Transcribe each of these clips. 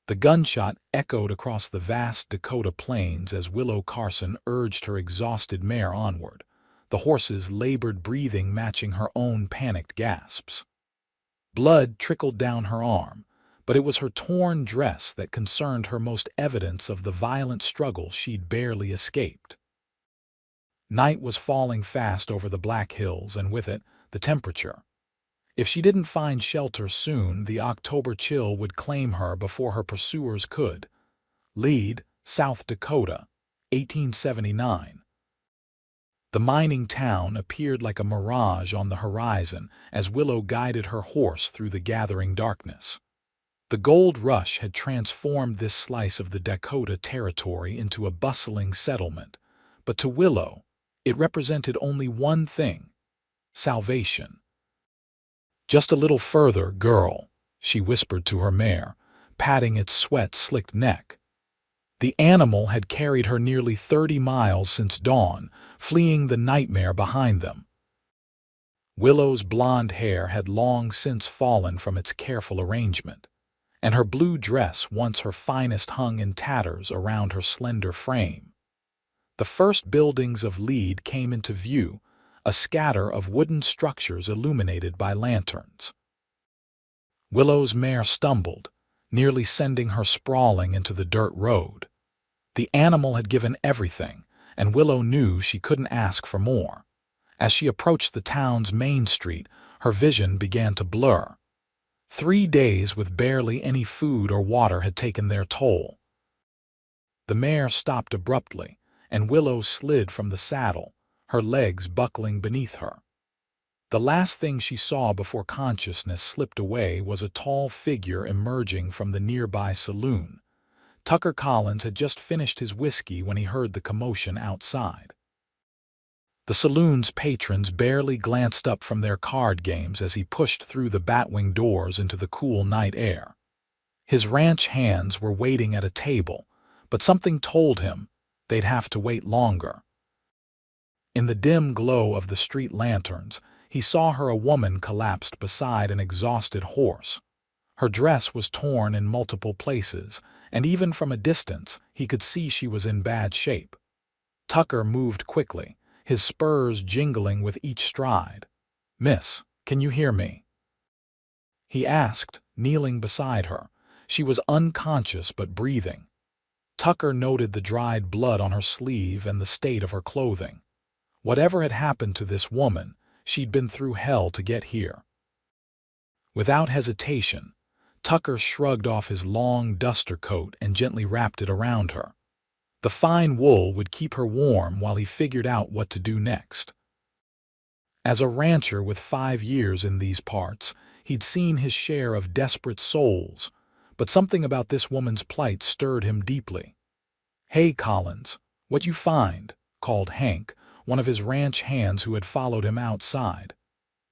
The gunshot echoed across the vast Dakota plains as Willow Carson urged her exhausted mare onward, the horse's labored breathing matching her own panicked gasps. Blood trickled down her arm, but it was her torn dress that concerned her most, evidence of the violent struggle she'd barely escaped. Night was falling fast over the Black Hills, and with it, the temperature. If she didn't find shelter soon, the October chill would claim her before her pursuers could. Lead, South Dakota, 1879. The mining town appeared like a mirage on the horizon as Willow guided her horse through the gathering darkness. The gold rush had transformed this slice of the Dakota Territory into a bustling settlement, but to Willow, it represented only one thing: salvation. "Just a little further, girl," she whispered to her mare, patting its sweat-slicked neck. The animal had carried her nearly 30 miles since dawn, fleeing the nightmare behind them. Willow's blonde hair had long since fallen from its careful arrangement, and her blue dress, once her finest, hung in tatters around her slender frame. The first buildings of Lead came into view, a scatter of wooden structures illuminated by lanterns. Willow's mare stumbled, nearly sending her sprawling into the dirt road. The animal had given everything, and Willow knew she couldn't ask for more. As she approached the town's main street, her vision began to blur. 3 days with barely any food or water had taken their toll. The mare stopped abruptly, and Willow slid from the saddle, her legs buckling beneath her. The last thing she saw before consciousness slipped away was a tall figure emerging from the nearby saloon. Tucker Collins had just finished his whiskey when he heard the commotion outside. The saloon's patrons barely glanced up from their card games as he pushed through the batwing doors into the cool night air. His ranch hands were waiting at a table, but something told him they'd have to wait longer. In the dim glow of the street lanterns, he saw her, a woman collapsed beside an exhausted horse. Her dress was torn in multiple places, and even from a distance he could see she was in bad shape. Tucker moved quickly, his spurs jingling with each stride. "Miss, can you hear me?" he asked, kneeling beside her. She was unconscious but breathing. Tucker noted the dried blood on her sleeve and the state of her clothing. Whatever had happened to this woman, she'd been through hell to get here. Without hesitation, Tucker shrugged off his long duster coat and gently wrapped it around her. The fine wool would keep her warm while he figured out what to do next. As a rancher with 5 years in these parts, he'd seen his share of desperate souls, but something about this woman's plight stirred him deeply. "Hey, Collins, what you find?" called Hank, one of his ranch hands who had followed him outside.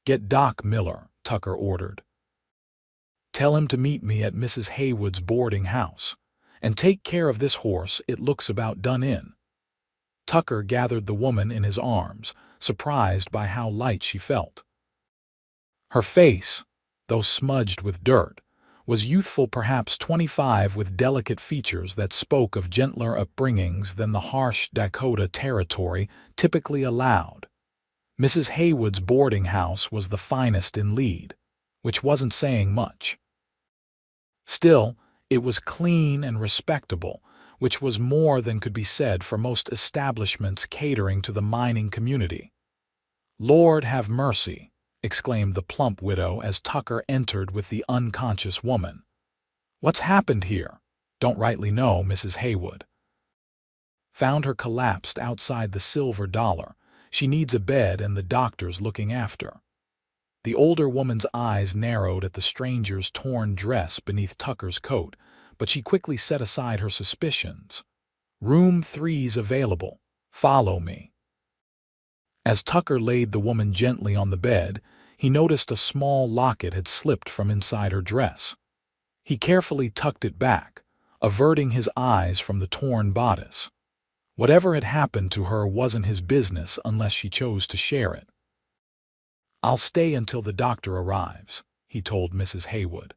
"Get Doc Miller," Tucker ordered. "Tell him to meet me at Mrs. Haywood's boarding house. And take care of this horse, it looks about done in." Tucker gathered the woman in his arms, surprised by how light she felt. Her face, though smudged with dirt, was youthful, perhaps 25, with delicate features that spoke of gentler upbringings than the harsh Dakota Territory typically allowed. Mrs. Haywood's boarding house was the finest in Lead, which wasn't saying much. Still, it was clean and respectable, which was more than could be said for most establishments catering to the mining community. "Lord have mercy," exclaimed the plump widow as Tucker entered with the unconscious woman. "What's happened here?" "Don't rightly know, Mrs. Haywood. Found her collapsed outside the Silver Dollar. She needs a bed and the doctor's looking after." The older woman's eyes narrowed at the stranger's torn dress beneath Tucker's coat, but she quickly set aside her suspicions. "Room 3's available. Follow me." As Tucker laid the woman gently on the bed, he noticed a small locket had slipped from inside her dress. He carefully tucked it back, averting his eyes from the torn bodice. Whatever had happened to her wasn't his business unless she chose to share it. "I'll stay until the doctor arrives," he told Mrs. Haywood.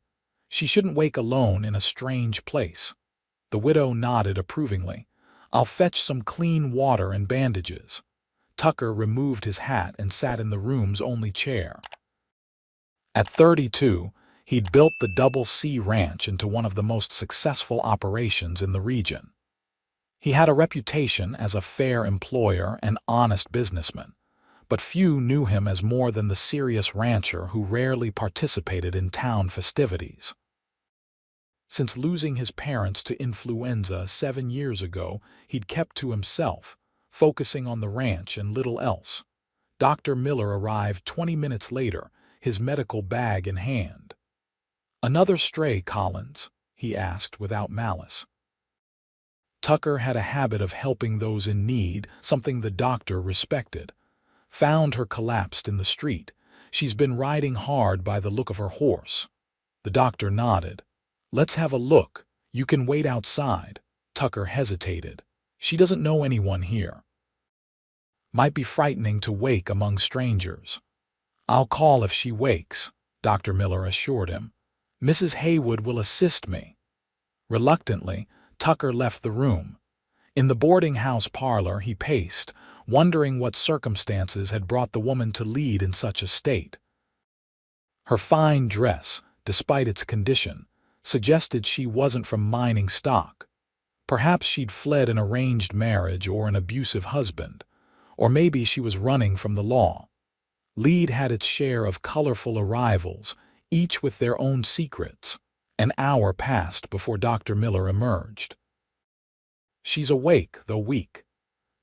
She shouldn't wake alone in a strange place. The widow nodded approvingly. I'll fetch some clean water and bandages. Tucker removed his hat and sat in the room's only chair. At 32, he'd built the Double C Ranch into one of the most successful operations in the region. He had a reputation as a fair employer and honest businessman, but few knew him as more than the serious rancher who rarely participated in town festivities. Since losing his parents to influenza 7 years ago, he'd kept to himself, focusing on the ranch and little else. Dr. Miller arrived 20 minutes later, his medical bag in hand. "Another stray, Collins?" he asked without malice. Tucker had a habit of helping those in need, something the doctor respected. "Found her collapsed in the street. She's been riding hard by the look of her horse." The doctor nodded. "Let's have a look. You can wait outside." Tucker hesitated. "She doesn't know anyone here. Might be frightening to wake among strangers." "I'll call if she wakes," Dr. Miller assured him. "Mrs. Haywood will assist me." Reluctantly, Tucker left the room. In the boarding house parlor he paced, wondering what circumstances had brought the woman to lead in such a state. Her fine dress, despite its condition, suggested she wasn't from mining stock. Perhaps she'd fled an arranged marriage or an abusive husband, or maybe she was running from the law. Lead had its share of colorful arrivals, each with their own secrets. An hour passed before Dr. Miller emerged. "She's awake, though weak.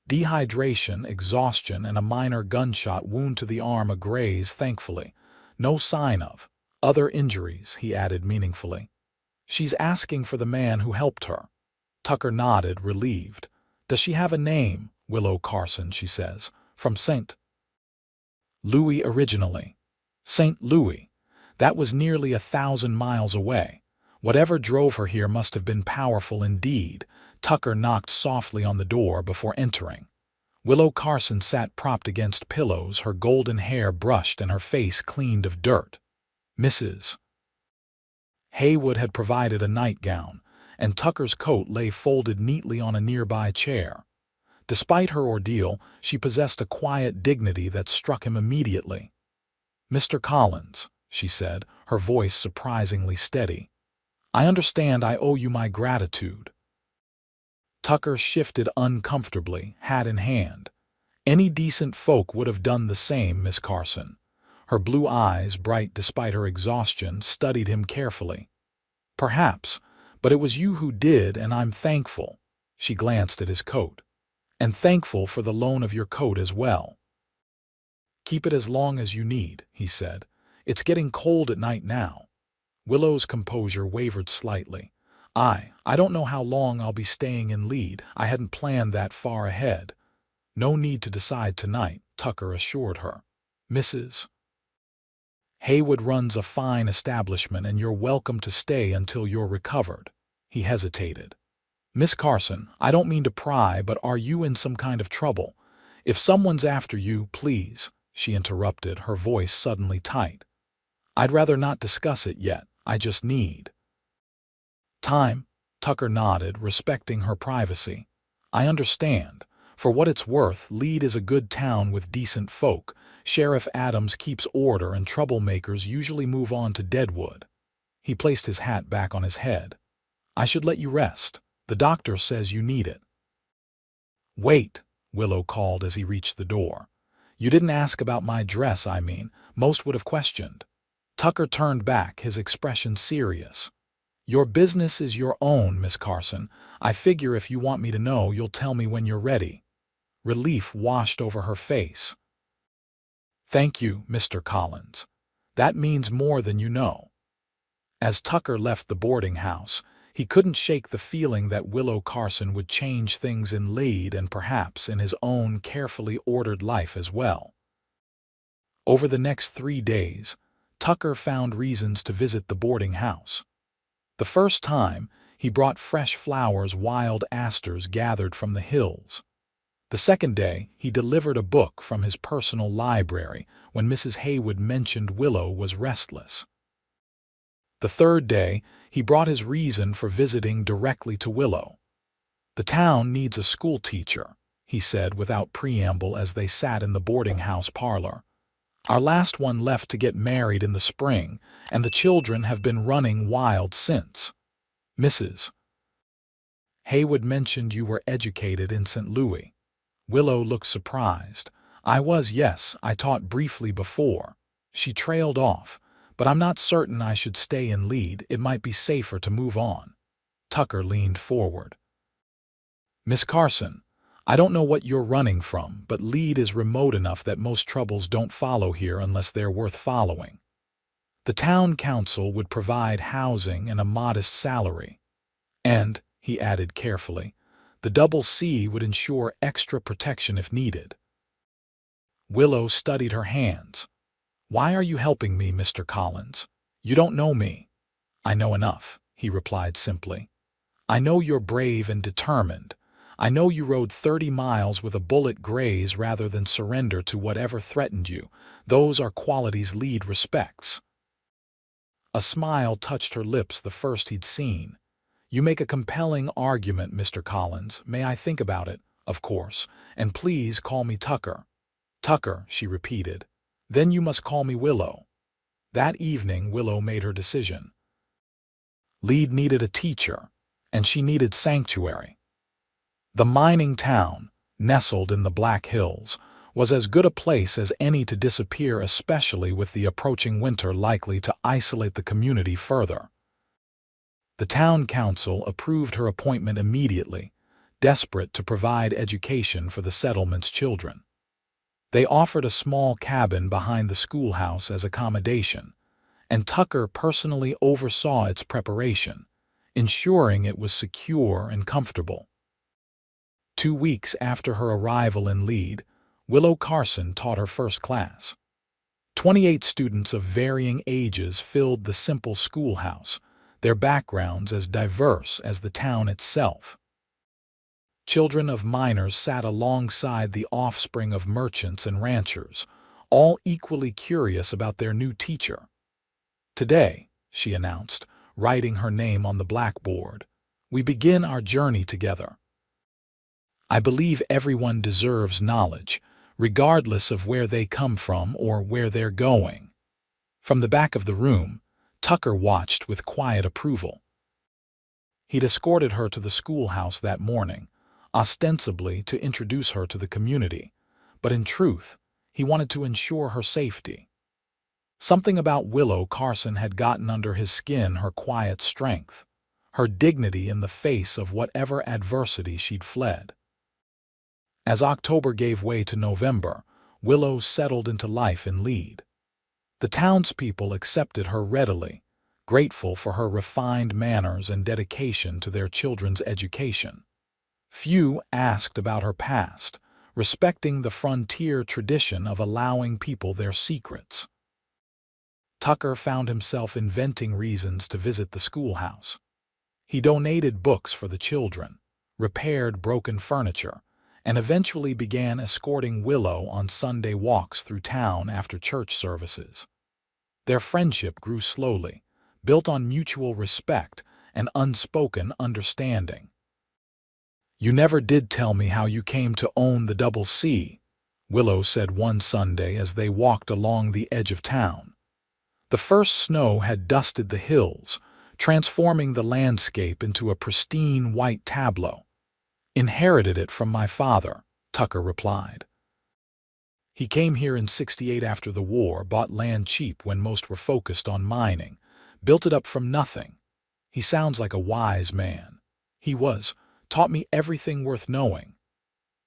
Dehydration, exhaustion, and a minor gunshot wound to the arm a graze, thankfully. No sign of other injuries," he added meaningfully. "She's asking for the man who helped her." Tucker nodded, relieved. "Does she have a name?" "Willow Carson, she says. From St. Louis originally." St. Louis? That was nearly 1,000 miles away. Whatever drove her here must have been powerful indeed. Tucker knocked softly on the door before entering. Willow Carson sat propped against pillows, her golden hair brushed and her face cleaned of dirt. Mrs. Haywood had provided a nightgown, and Tucker's coat lay folded neatly on a nearby chair. Despite her ordeal, she possessed a quiet dignity that struck him immediately. "Mr. Collins," she said, her voice surprisingly steady, "I understand I owe you my gratitude." Tucker shifted uncomfortably, hat in hand. "Any decent folk would have done the same, Miss Carson." Her blue eyes, bright despite her exhaustion, studied him carefully. "Perhaps, but it was you who did, and I'm thankful." She glanced at his coat. "And thankful for the loan of your coat as well." "Keep it as long as you need," he said. "It's getting cold at night now." Willow's composure wavered slightly. I don't know how long I'll be staying in Lead. I hadn't planned that far ahead." "No need to decide tonight," Tucker assured her. "Mrs. Haywood runs a fine establishment, and you're welcome to stay until you're recovered." He hesitated. "Miss Carson, I don't mean to pry, but are you in some kind of trouble? If someone's after you, please," she interrupted, her voice suddenly tight. "I'd rather not discuss it yet. I just need time." Tucker nodded, respecting her privacy. "I understand. For what it's worth, Lead is a good town with decent folk. Sheriff Adams keeps order and troublemakers usually move on to Deadwood." He placed his hat back on his head. "I should let you rest. The doctor says you need it." "Wait," Willow called as he reached the door. "You didn't ask about my dress, I mean. Most would have questioned." Tucker turned back, his expression serious. "Your business is your own, Miss Carson. I figure if you want me to know, you'll tell me when you're ready." Relief washed over her face. "Thank you, Mr. Collins. That means more than you know." As Tucker left the boarding house, he couldn't shake the feeling that Willow Carson would change things in Lead and perhaps in his own carefully ordered life as well. Over the next 3 days, Tucker found reasons to visit the boarding house. The first time, he brought fresh flowers, wild asters gathered from the hills. The second day, he delivered a book from his personal library when Mrs. Haywood mentioned Willow was restless. The third day, he brought his reason for visiting directly to Willow. "The town needs a school teacher," he said without preamble as they sat in the boarding house parlor. "Our last one left to get married in the spring, and the children have been running wild since. Mrs. Haywood mentioned you were educated in St. Louis." Willow looked surprised. "I was, yes, I taught briefly before." She trailed off. "But I'm not certain I should stay in Lead. It might be safer to move on." Tucker leaned forward. "Miss Carson, I don't know what you're running from, but Lead is remote enough that most troubles don't follow here unless they're worth following. The town council would provide housing and a modest salary. And," he added carefully, "the Double C would ensure extra protection if needed." Willow studied her hands. "Why are you helping me, Mr. Collins? You don't know me." "I know enough," he replied simply. "I know you're brave and determined. I know you rode 30 miles with a bullet graze rather than surrender to whatever threatened you. Those are qualities Lead respects." A smile touched her lips, the first he'd seen. "You make a compelling argument, Mr. Collins. May I think about it, of course, and please call me Tucker." "Tucker," she repeated. "Then you must call me Willow." That evening, Willow made her decision. Lead needed a teacher, and she needed sanctuary. The mining town, nestled in the Black Hills, was as good a place as any to disappear, especially with the approaching winter likely to isolate the community further. The town council approved her appointment immediately, desperate to provide education for the settlement's children. They offered a small cabin behind the schoolhouse as accommodation, and Tucker personally oversaw its preparation, ensuring it was secure and comfortable. 2 weeks after her arrival in Lead, Willow Carson taught her first class. 28 students of varying ages filled the simple schoolhouse, their backgrounds as diverse as the town itself. Children of miners sat alongside the offspring of merchants and ranchers, all equally curious about their new teacher. "Today," she announced, writing her name on the blackboard, "we begin our journey together. I believe everyone deserves knowledge, regardless of where they come from or where they're going." From the back of the room, Tucker watched with quiet approval. He'd escorted her to the schoolhouse that morning, ostensibly to introduce her to the community, but in truth, he wanted to ensure her safety. Something about Willow Carson had gotten under his skin, her quiet strength, her dignity in the face of whatever adversity she'd fled. As October gave way to November, Willow settled into life in Lead. The townspeople accepted her readily, grateful for her refined manners and dedication to their children's education. Few asked about her past, respecting the frontier tradition of allowing people their secrets. Tucker found himself inventing reasons to visit the schoolhouse. He donated books for the children, repaired broken furniture, and eventually began escorting Willow on Sunday walks through town after church services. Their friendship grew slowly, built on mutual respect and unspoken understanding. "You never did tell me how you came to own the Double C," Willow said one Sunday as they walked along the edge of town. The first snow had dusted the hills, transforming the landscape into a pristine white tableau. "Inherited it from my father," Tucker replied. "He came here in '68 after the war, bought land cheap when most were focused on mining, built it up from nothing. He sounds like a wise man. He was. Taught me everything worth knowing."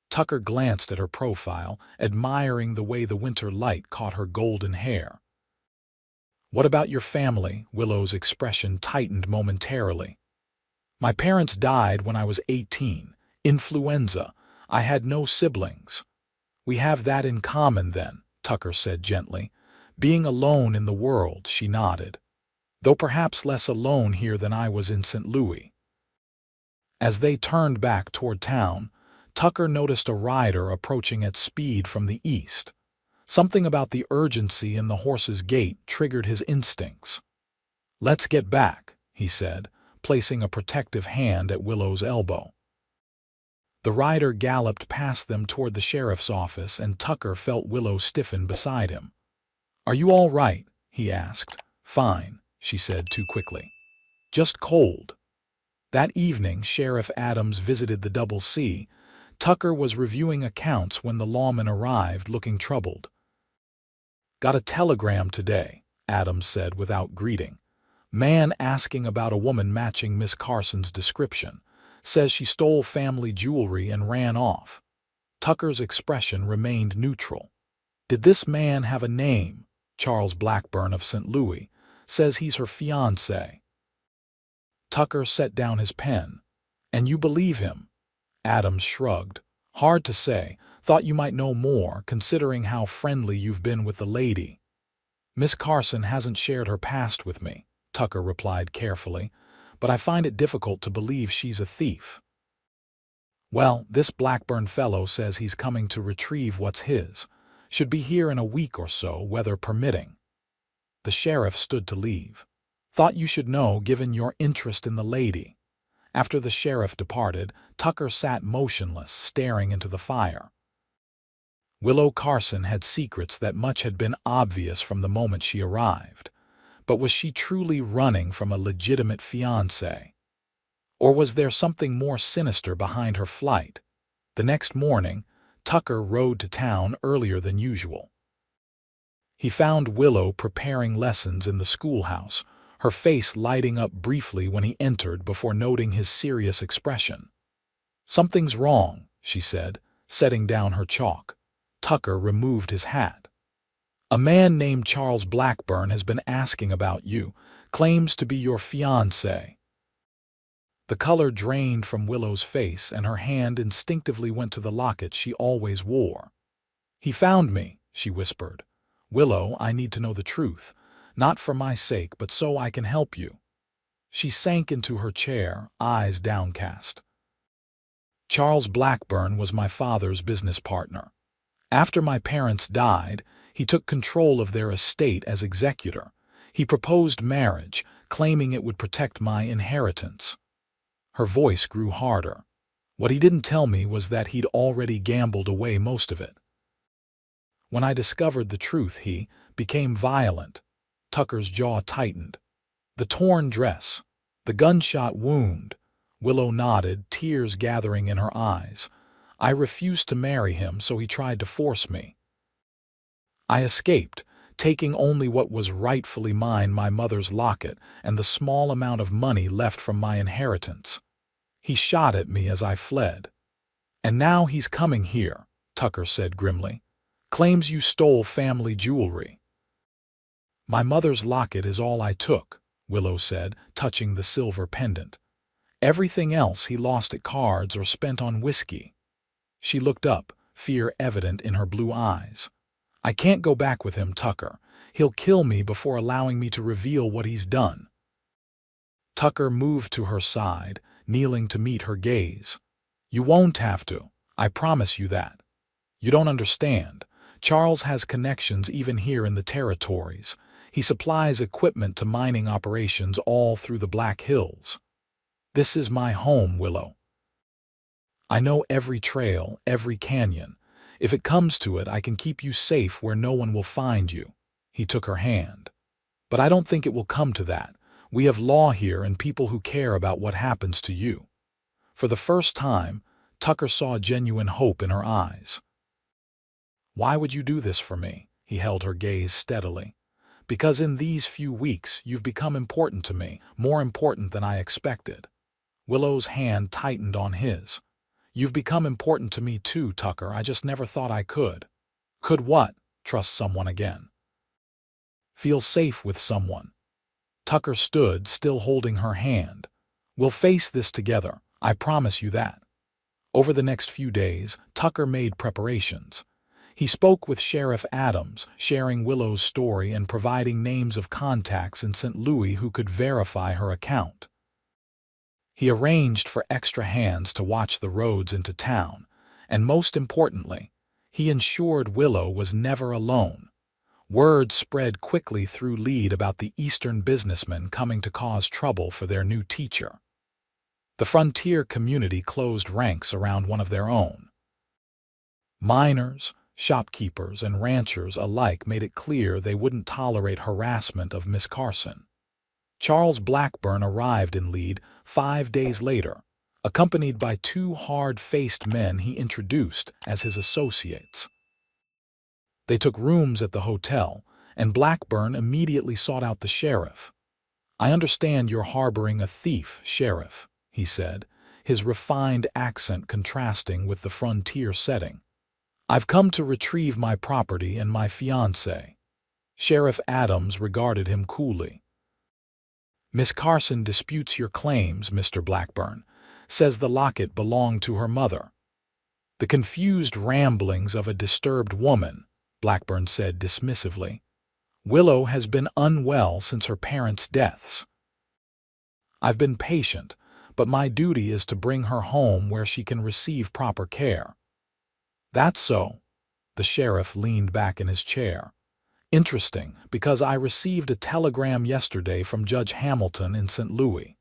Tucker glanced at her profile, admiring the way the winter light caught her golden hair. "What about your family?" Willow's expression tightened momentarily. "My parents died when I was 18. Influenza. I had no siblings." "We have that in common then," Tucker said gently. "Being alone in the world," she nodded. "Though perhaps less alone here than I was in St. Louis." As they turned back toward town, Tucker noticed a rider approaching at speed from the east. Something about the urgency in the horse's gait triggered his instincts. "Let's get back," he said, placing a protective hand at Willow's elbow. The rider galloped past them toward the sheriff's office, and Tucker felt Willow stiffen beside him. "Are you all right?" he asked. "Fine," she said too quickly. "Just cold." That evening, Sheriff Adams visited the Double C. Tucker was reviewing accounts when the lawman arrived, looking troubled. "Got a telegram today," Adams said without greeting. "Man asking about a woman matching Miss Carson's description. Says she stole family jewelry and ran off." Tucker's expression remained neutral. "Did this man have a name?" "Charles Blackburn of St. Louis. Says he's her fiancé." Tucker set down his pen. "And you believe him?" Adams shrugged. "Hard to say. Thought you might know more, considering how friendly you've been with the lady." "Miss Carson hasn't shared her past with me," Tucker replied carefully, "but I find it difficult to believe she's a thief." "Well, this Blackburn fellow says he's coming to retrieve what's his. Should be here in a week or so, weather permitting." The sheriff stood to leave. "Thought you should know, given your interest in the lady." After the sheriff departed, Tucker sat motionless, staring into the fire. Willow Carson had secrets that much had been obvious from the moment she arrived. But was she truly running from a legitimate fiancé? Or was there something more sinister behind her flight? The next morning, Tucker rode to town earlier than usual. He found Willow preparing lessons in the schoolhouse, her face lighting up briefly when he entered before noting his serious expression. "Something's wrong," she said, setting down her chalk. Tucker removed his hat. "A man named Charles Blackburn has been asking about you, claims to be your fiancé." The color drained from Willow's face, and her hand instinctively went to the locket she always wore. "He found me," she whispered. "Willow, I need to know the truth. Not for my sake, but so I can help you." She sank into her chair, eyes downcast. "Charles Blackburn was my father's business partner. After my parents died, he took control of their estate as executor. He proposed marriage, claiming it would protect my inheritance." Her voice grew harder. "What he didn't tell me was that he'd already gambled away most of it. When I discovered the truth, he became violent." Tucker's jaw tightened. "The torn dress, the gunshot wound." Willow nodded, tears gathering in her eyes. "I refused to marry him, so he tried to force me. I escaped, taking only what was rightfully mine, my mother's locket and the small amount of money left from my inheritance. He shot at me as I fled. And now he's coming here," Tucker said grimly. "Claims you stole family jewelry." "My mother's locket is all I took," Willow said, touching the silver pendant. "Everything else he lost at cards or spent on whiskey." She looked up, fear evident in her blue eyes. "I can't go back with him, Tucker. He'll kill me before allowing me to reveal what he's done." Tucker moved to her side, kneeling to meet her gaze. "You won't have to. I promise you that. You don't understand. Charles has connections even here in the territories. He supplies equipment to mining operations all through the Black Hills. This is my home, Willow. I know every trail, every canyon. If it comes to it, I can keep you safe where no one will find you." He took her hand. "But I don't think it will come to that. We have law here and people who care about what happens to you." For the first time, Tucker saw genuine hope in her eyes. "Why would you do this for me?" He held her gaze steadily. "Because in these few weeks you've become important to me, more important than I expected." Willow's hand tightened on his. "You've become important to me too, Tucker. I just never thought I could." "Could what?" "Trust someone again. Feel safe with someone." Tucker stood, still holding her hand. "We'll face this together. I promise you that." Over the next few days, Tucker made preparations. He spoke with Sheriff Adams, sharing Willow's story and providing names of contacts in St. Louis who could verify her account. He arranged for extra hands to watch the roads into town, and most importantly, he ensured Willow was never alone. Word spread quickly through Lead about the Eastern businessmen coming to cause trouble for their new teacher. The frontier community closed ranks around one of their own. Miners, shopkeepers, and ranchers alike made it clear they wouldn't tolerate harassment of Miss Carson. Charles Blackburn arrived in Lead 5 days later, accompanied by 2 hard-faced men he introduced as his associates. They took rooms at the hotel, and Blackburn immediately sought out the sheriff. "I understand you're harboring a thief, Sheriff," he said, his refined accent contrasting with the frontier setting. "I've come to retrieve my property and my fiancée." Sheriff Adams regarded him coolly. "Miss Carson disputes your claims, Mr. Blackburn, says the locket belonged to her mother." "The confused ramblings of a disturbed woman," Blackburn said dismissively. "Willow has been unwell since her parents' deaths. I've been patient, but my duty is to bring her home where she can receive proper care." "That's so." The sheriff leaned back in his chair. "Interesting, because I received a telegram yesterday from Judge Hamilton in St. Louis.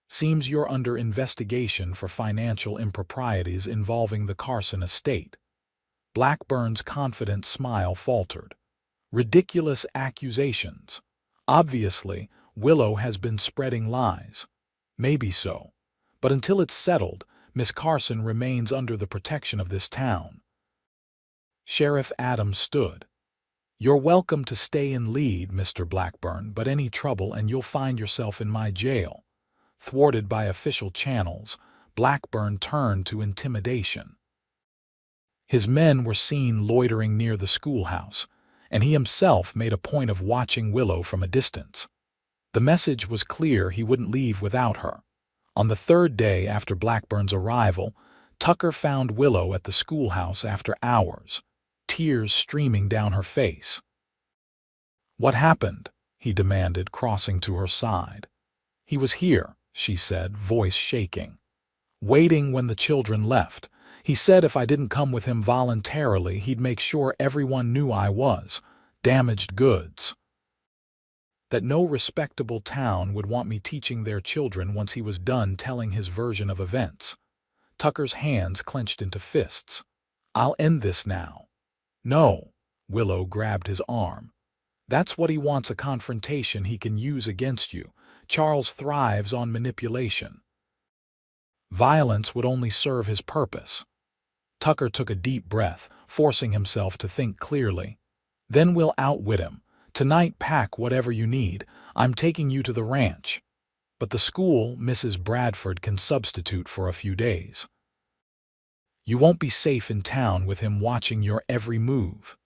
Seems you're under investigation for financial improprieties involving the Carson estate." Blackburn's confident smile faltered. "Ridiculous accusations. Obviously, Willow has been spreading lies." "Maybe so. But until it's settled, Miss Carson remains under the protection of this town." Sheriff Adams stood. "You're welcome to stay in Lead, Mr. Blackburn, but any trouble and you'll find yourself in my jail." Thwarted by official channels, Blackburn turned to intimidation. His men were seen loitering near the schoolhouse, and he himself made a point of watching Willow from a distance. The message was clear: he wouldn't leave without her. On the 3rd day after Blackburn's arrival, Tucker found Willow at the schoolhouse after hours, tears streaming down her face. "What happened?" he demanded, crossing to her side. "He was here," she said, voice shaking. "Waiting when the children left. He said if I didn't come with him voluntarily, he'd make sure everyone knew I was damaged goods. That no respectable town would want me teaching their children once he was done telling his version of events." Tucker's hands clenched into fists. "I'll end this now." "No." Willow grabbed his arm. "That's what he wants, a confrontation he can use against you. Charles thrives on manipulation. Violence would only serve his purpose." Tucker took a deep breath, forcing himself to think clearly. "Then we'll outwit him. Tonight, pack whatever you need. I'm taking you to the ranch. But the school, Mrs. Bradford can substitute for a few days. You won't be safe in town with him watching your every move."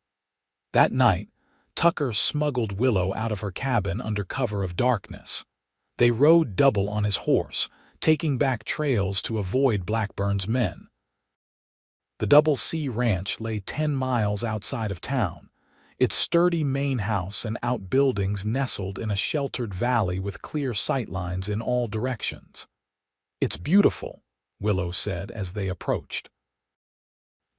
That night, Tucker smuggled Willow out of her cabin under cover of darkness. They rode double on his horse, taking back trails to avoid Blackburn's men. The Double C Ranch lay 10 miles outside of town, its sturdy main house and outbuildings nestled in a sheltered valley with clear sightlines in all directions. "It's beautiful," Willow said as they approached.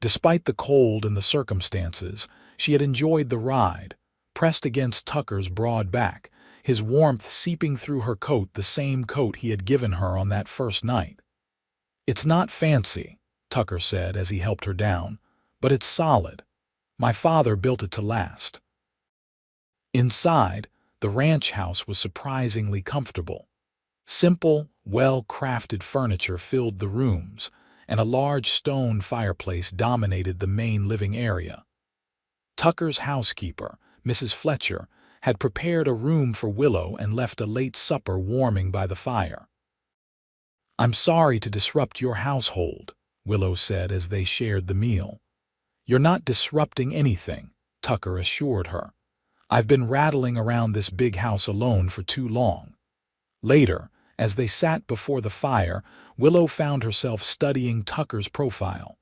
Despite the cold and the circumstances, she had enjoyed the ride, pressed against Tucker's broad back, his warmth seeping through her coat, the same coat he had given her on that first night. "It's not fancy," Tucker said as he helped her down, "but it's solid. My father built it to last." Inside, the ranch house was surprisingly comfortable. Simple, well-crafted furniture filled the rooms, and a large stone fireplace dominated the main living area. Tucker's housekeeper, Mrs. Fletcher, had prepared a room for Willow and left a late supper warming by the fire. "I'm sorry to disrupt your household," Willow said as they shared the meal. "You're not disrupting anything," Tucker assured her. "I've been rattling around this big house alone for too long." Later, as they sat before the fire, Willow found herself studying Tucker's profile.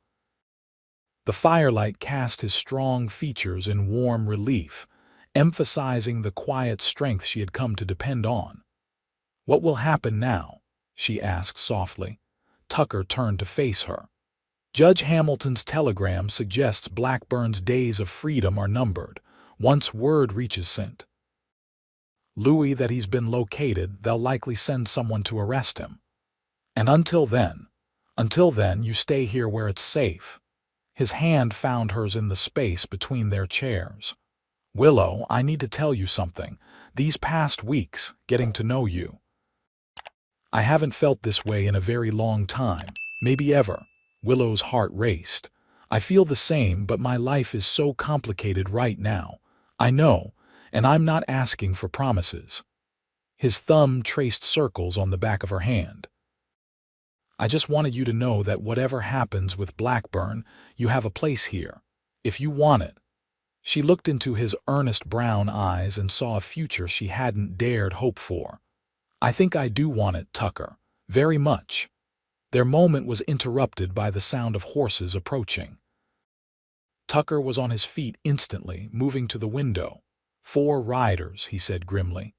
The firelight cast his strong features in warm relief, emphasizing the quiet strength she had come to depend on. "What will happen now?" she asked softly. Tucker turned to face her. "Judge Hamilton's telegram suggests Blackburn's days of freedom are numbered. Once word reaches St. Louis that he's been located, they'll likely send someone to arrest him. And until then, you stay here where it's safe." His hand found hers in the space between their chairs. "Willow, I need to tell you something. These past weeks, getting to know you, I haven't felt this way in a very long time, maybe ever." Willow's heart raced. "I feel the same, but my life is so complicated right now. I know, and I'm not asking for promises." His thumb traced circles on the back of her hand. "I just wanted you to know that whatever happens with Blackburn, you have a place here, if you want it." She looked into his earnest brown eyes and saw a future she hadn't dared hope for. "I think I do want it, Tucker. Very much." Their moment was interrupted by the sound of horses approaching. Tucker was on his feet instantly, moving to the window. "4 riders," he said grimly.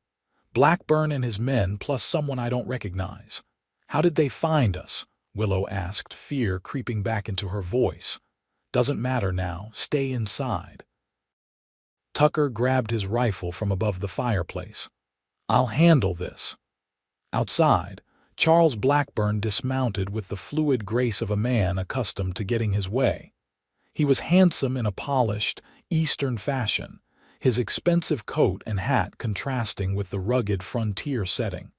"Blackburn and his men, plus someone I don't recognize." "How did they find us?" Willow asked, fear creeping back into her voice. "Doesn't matter now. Stay inside." Tucker grabbed his rifle from above the fireplace. "I'll handle this." Outside, Charles Blackburn dismounted with the fluid grace of a man accustomed to getting his way. He was handsome in a polished, Eastern fashion, his expensive coat and hat contrasting with the rugged frontier setting.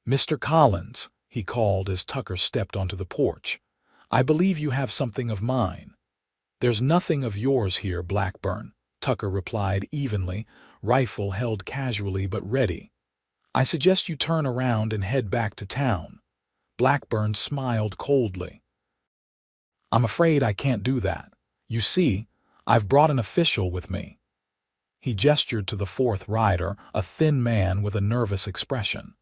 "Mr. Collins," he called as Tucker stepped onto the porch, "I believe you have something of mine." "There's nothing of yours here, Blackburn," Tucker replied evenly, rifle held casually but ready. "I suggest you turn around and head back to town." Blackburn smiled coldly. "I'm afraid I can't do that. You see, I've brought an official with me." He gestured to the 4th rider, a thin man with a nervous expression.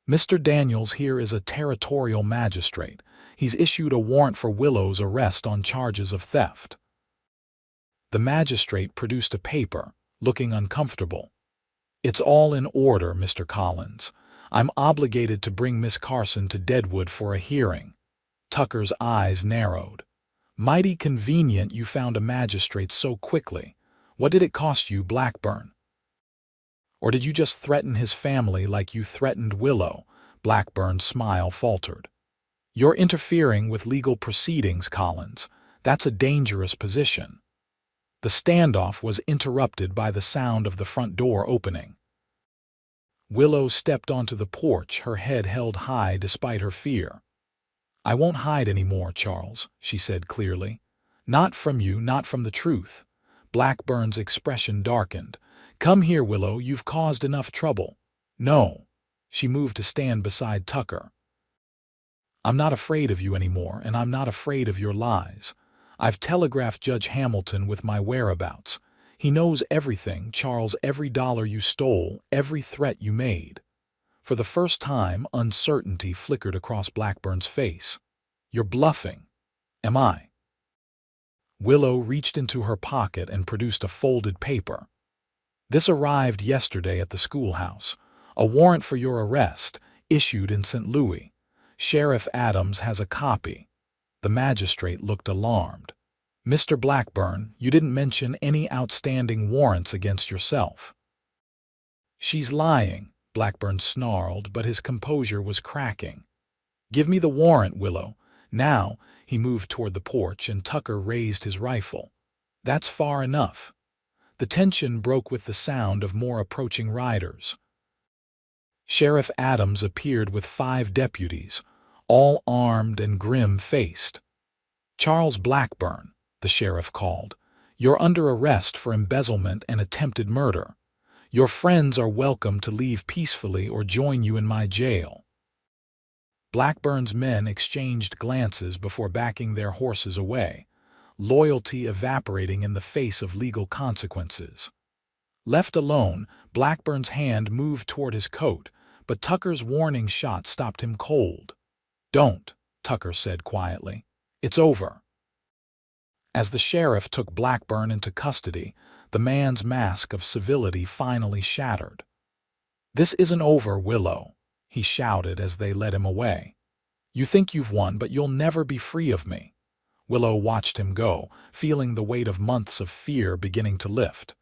"Mr. Daniels here is a territorial magistrate. He's issued a warrant for Willow's arrest on charges of theft." The magistrate produced a paper, looking uncomfortable. "It's all in order, Mr. Collins. I'm obligated to bring Miss Carson to Deadwood for a hearing." Tucker's eyes narrowed. "Mighty convenient you found a magistrate so quickly. What did it cost you, Blackburn?" "Or did you just threaten his family like you threatened Willow?" Blackburn's smile faltered. "You're interfering with legal proceedings, Collins. That's a dangerous position." The standoff was interrupted by the sound of the front door opening. Willow stepped onto the porch, her head held high despite her fear. "I won't hide anymore, Charles," she said clearly. "Not from you, not from the truth." Blackburn's expression darkened. "Come here, Willow, you've caused enough trouble." "No." She moved to stand beside Tucker. "I'm not afraid of you anymore, and I'm not afraid of your lies. I've telegraphed Judge Hamilton with my whereabouts. He knows everything, Charles, every dollar you stole, every threat you made." For the first time, uncertainty flickered across Blackburn's face. "You're bluffing." "Am I?" Willow reached into her pocket and produced a folded paper. "This arrived yesterday at the schoolhouse. A warrant for your arrest, issued in St. Louis. Sheriff Adams has a copy." The magistrate looked alarmed. "Mr. Blackburn, you didn't mention any outstanding warrants against yourself." "She's lying," Blackburn snarled, but his composure was cracking. "Give me the warrant, Willow. Now." He moved toward the porch, and Tucker raised his rifle. "That's far enough." The tension broke with the sound of more approaching riders. Sheriff Adams appeared with 5 deputies, all armed and grim-faced. "Charles Blackburn," the sheriff called, "you're under arrest for embezzlement and attempted murder. Your friends are welcome to leave peacefully or join you in my jail." Blackburn's men exchanged glances before backing their horses away, loyalty evaporating in the face of legal consequences. Left alone, Blackburn's hand moved toward his coat, but Tucker's warning shot stopped him cold. "Don't," Tucker said quietly. "It's over." As the sheriff took Blackburn into custody, the man's mask of civility finally shattered. "This isn't over, Willow," he shouted as they led him away. "You think you've won, but you'll never be free of me. Willow watched him go, feeling the weight of months of fear beginning to lift.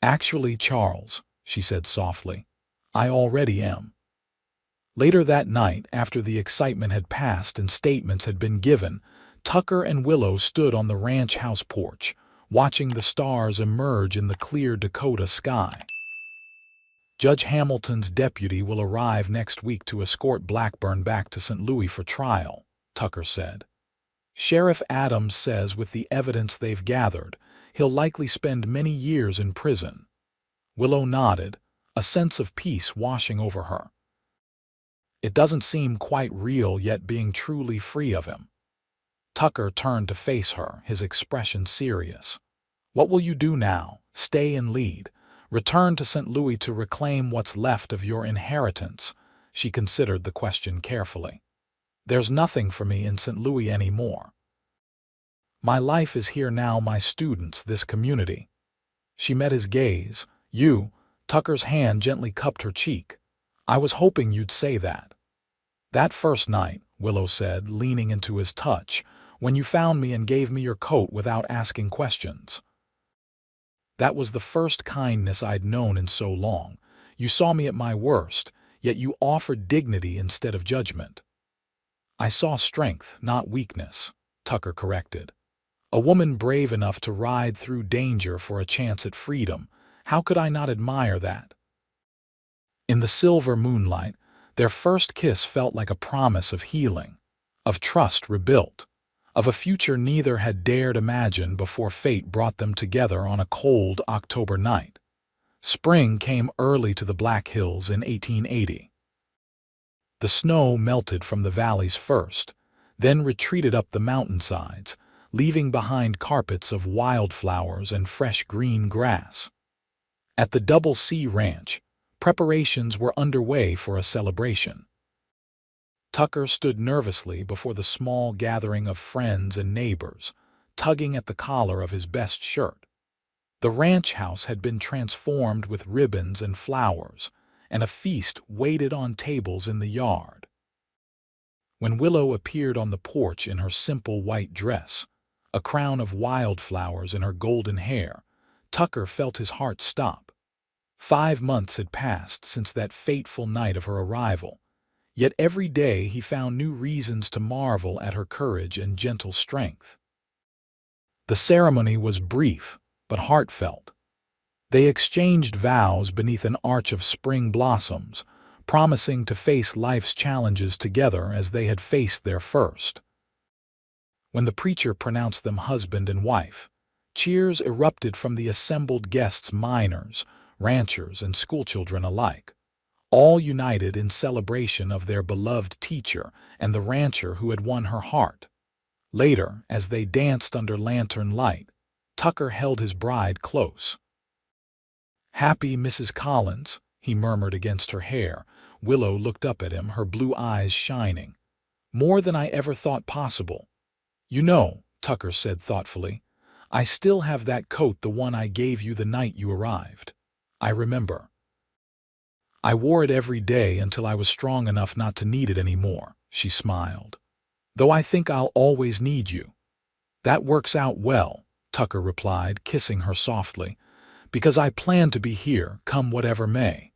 "Actually, Charles," she said softly, "I already am." Later that night, after the excitement had passed and statements had been given, Tucker and Willow stood on the ranch house porch, watching the stars emerge in the clear Dakota sky. "Judge Hamilton's deputy will arrive next week to escort Blackburn back to St. Louis for trial," Tucker said. "Sheriff Adams says with the evidence they've gathered, he'll likely spend many years in prison." Willow nodded, a sense of peace washing over her. It doesn't seem quite real yet being truly free of him. Tucker turned to face her, his expression serious. "What will you do now? Stay and lead? Return to St. Louis to reclaim what's left of your inheritance?" She considered the question carefully. "There's nothing for me in St. Louis anymore. My life is here now, my students, this community." She met his gaze. "You," Tucker's hand gently cupped her cheek. "I was hoping you'd say that." "That first night," Willow said, leaning into his touch, "when you found me and gave me your coat without asking questions. That was the first kindness I'd known in so long. You saw me at my worst, yet you offered dignity instead of judgment." "I saw strength, not weakness," Tucker corrected. "A woman brave enough to ride through danger for a chance at freedom. How could I not admire that?" In the silver moonlight, their first kiss felt like a promise of healing, of trust rebuilt, of a future neither had dared imagine before fate brought them together on a cold October night. Spring came early to the Black Hills in 1880. The snow melted from the valleys first, then retreated up the mountainsides, leaving behind carpets of wildflowers and fresh green grass. At the Double C Ranch, preparations were underway for a celebration. Tucker stood nervously before the small gathering of friends and neighbors, tugging at the collar of his best shirt. The ranch house had been transformed with ribbons and flowers, and a feast waited on tables in the yard. When Willow appeared on the porch in her simple white dress, a crown of wildflowers in her golden hair, Tucker felt his heart stop. 5 months had passed since that fateful night of her arrival, yet every day he found new reasons to marvel at her courage and gentle strength. The ceremony was brief, but heartfelt. They exchanged vows beneath an arch of spring blossoms, promising to face life's challenges together as they had faced their first. When the preacher pronounced them husband and wife, cheers erupted from the assembled guests, miners, ranchers, and schoolchildren alike, all united in celebration of their beloved teacher and the rancher who had won her heart. Later, as they danced under lantern light, Tucker held his bride close. "Happy Mrs. Collins," he murmured against her hair. Willow looked up at him, her blue eyes shining. "More than I ever thought possible." "You know," Tucker said thoughtfully, "I still have that coat, the one I gave you the night you arrived. I remember. I wore it every day until I was strong enough not to need it anymore," she smiled. "Though I think I'll always need you." "That works out well," Tucker replied, kissing her softly, "because I plan to be here, come whatever may."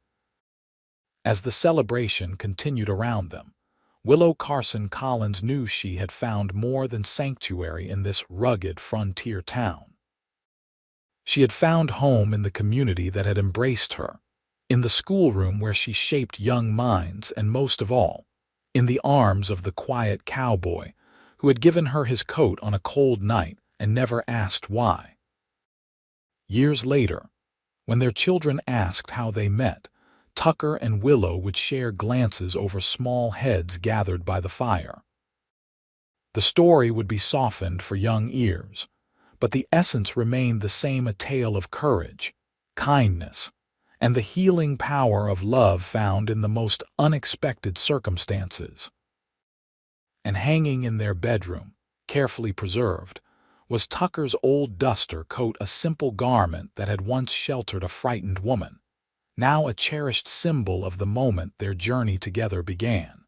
As the celebration continued around them, Willow Carson Collins knew she had found more than sanctuary in this rugged frontier town. She had found home in the community that had embraced her, in the schoolroom where she shaped young minds, and most of all, in the arms of the quiet cowboy who had given her his coat on a cold night and never asked why. Years later, when their children asked how they met, Tucker and Willow would share glances over small heads gathered by the fire. The story would be softened for young ears, but the essence remained the same, a tale of courage, kindness, and the healing power of love found in the most unexpected circumstances. And hanging in their bedroom, carefully preserved, was Tucker's old duster coat, a simple garment that had once sheltered a frightened woman, now a cherished symbol of the moment their journey together began.